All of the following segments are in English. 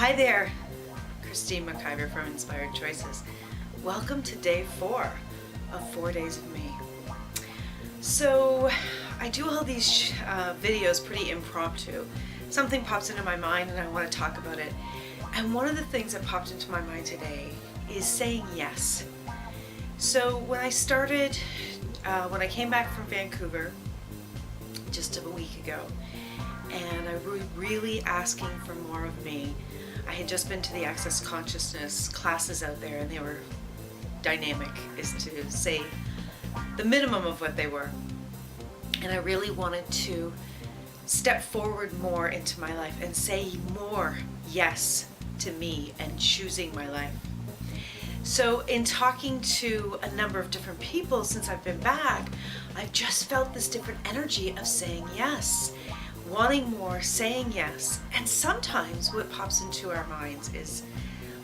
Hi there, Christine McIver from Inspired Choices. Welcome to day 4 of 4 Days of Me. So I do all these videos pretty impromptu. Something pops into my mind and I want to talk about it. And one of the things that popped into my mind today is saying yes. So when I started, when I came back from Vancouver just a week ago, and I was really asking for more of me. I had just been to the Access Consciousness classes out there and they were dynamic, is to say the minimum of what they were. And I really wanted to step forward more into my life and say more yes to me and choosing my life. So in talking to a number of different people since I've been back, I've just felt this different energy of saying yes, wanting more, saying yes. And sometimes what pops into our minds is,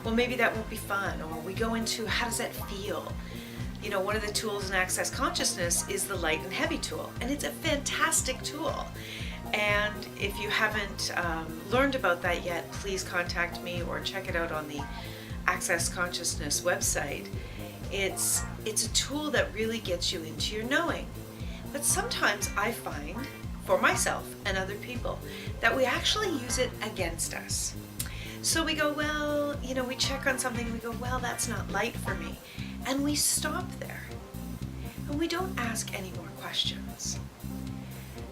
well, maybe that won't be fun, or we go into, how does that feel? You know, one of the tools in Access Consciousness is the light and heavy tool, and it's a fantastic tool. And if you haven't learned about that yet, please contact me or check it out on the Access Consciousness website. It's a tool that really gets you into your knowing. But sometimes I find, for myself and other people, that we actually use it against us. So we go, well, you know, we check on something and we go, well, that's not light for me. And we stop there. And we don't ask any more questions.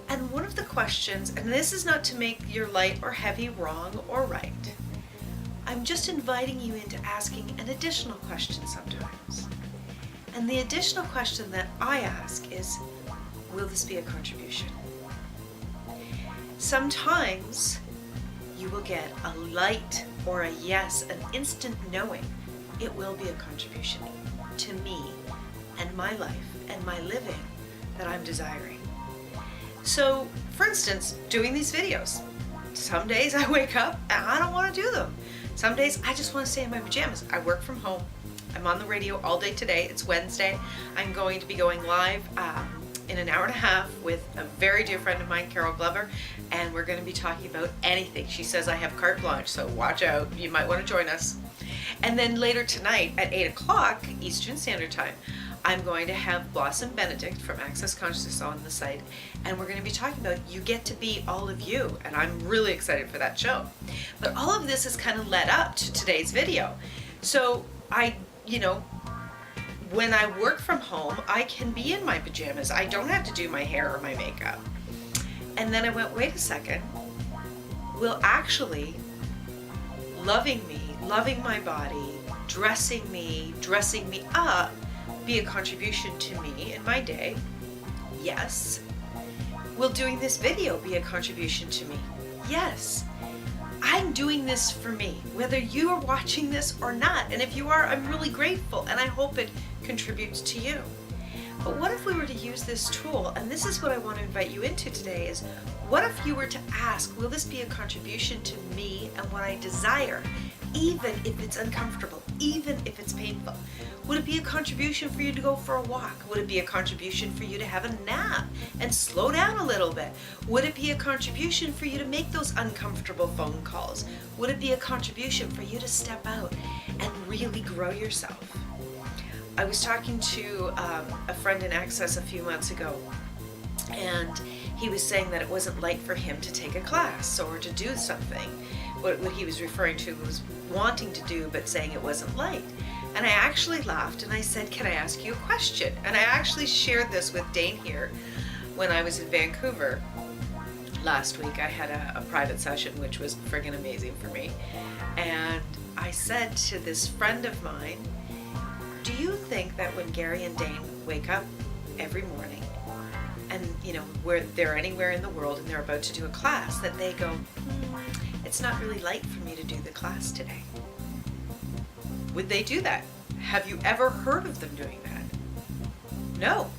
And one of the questions, and this is not to make your light or heavy wrong or right, I'm just inviting you into asking an additional question sometimes. And the additional question that I ask is, will this be a contribution? Sometimes you will get a light or a yes, an instant knowing it will be a contribution to me and my life and my living that I'm desiring. So, for instance, doing these videos. Some days I wake up and I don't want to do them. Some days I just want to stay in my pajamas. I work from home. I'm on the radio all day today. It's Wednesday. I'm going to be going live in an hour and a half with a very dear friend of mine, Carol Glover, and we're going to be talking about anything. She says I have carte blanche, so watch out. You might want to join us. And then later tonight at 8 o'clock Eastern Standard Time, I'm going to have Blossom Benedict from Access Consciousness on the site, and we're going to be talking about You Get to Be All of You, and I'm really excited for that show. But all of this is kind of led up to today's video. So when I work from home, I can be in my pajamas. I don't have to do my hair or my makeup. And then I went, wait a second, will actually loving me, loving my body, dressing me up, be a contribution to me in my day? Yes. Will doing this video be a contribution to me? Yes. I'm doing this for me, whether you are watching this or not. And if you are, I'm really grateful and I hope it contributes to you. But what if we were to use this tool, and this is what I want to invite you into today, is what if you were to ask, will this be a contribution to me and what I desire, even if it's uncomfortable, even if it's painful? Would it be a contribution for you to go for a walk? Would it be a contribution for you to have a nap and slow down a little bit? Would it be a contribution for you to make those uncomfortable phone calls? Would it be a contribution for you to step out and really grow yourself? I was talking to a friend in Access a few months ago, and he was saying that it wasn't light for him to take a class or to do something. What he was referring to was wanting to do, but saying it wasn't light. And I actually laughed and I said, can I ask you a question? And I actually shared this with Dane here when I was in Vancouver last week. I had a private session, which was friggin' amazing for me. And I said to this friend of mine, do you think that when Gary and Dane wake up every morning and, you know, where they're anywhere in the world and they're about to do a class, that they go, it's not really light for me to do the class today? Would they do that? Have you ever heard of them doing that? No.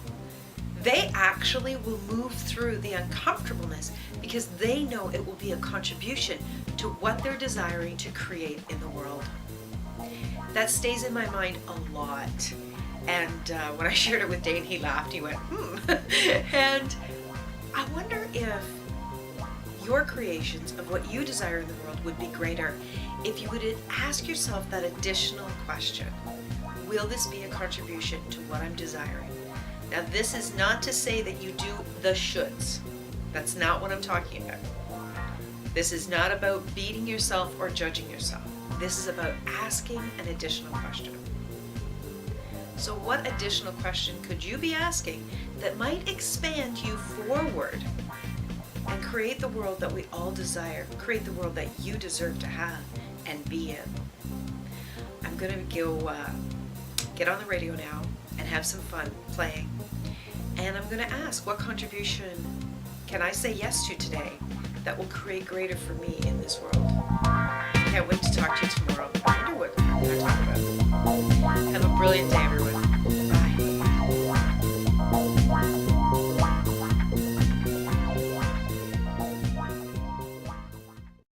They actually will move through the uncomfortableness because they know it will be a contribution to what they're desiring to create in the world. That stays in my mind a lot. And when I shared it with Dane, he laughed. He went, And I wonder if your creations, of what you desire in the world would be greater if you would ask yourself that additional question. Will this be a contribution to what I'm desiring? Now, this is not to say that you do the shoulds. That's not what I'm talking about. This is not about beating yourself or judging yourself. This is about asking an additional question. So what additional question could you be asking that might expand you forward and create the world that we all desire, create the world that you deserve to have and be in? I'm going to go get on the radio now and have some fun playing. And I'm going to ask, what contribution can I say yes to today that will create greater for me in this world? Can't wait to talk to you tomorrow. I wonder what we're going to talk about. Have a brilliant day, everyone.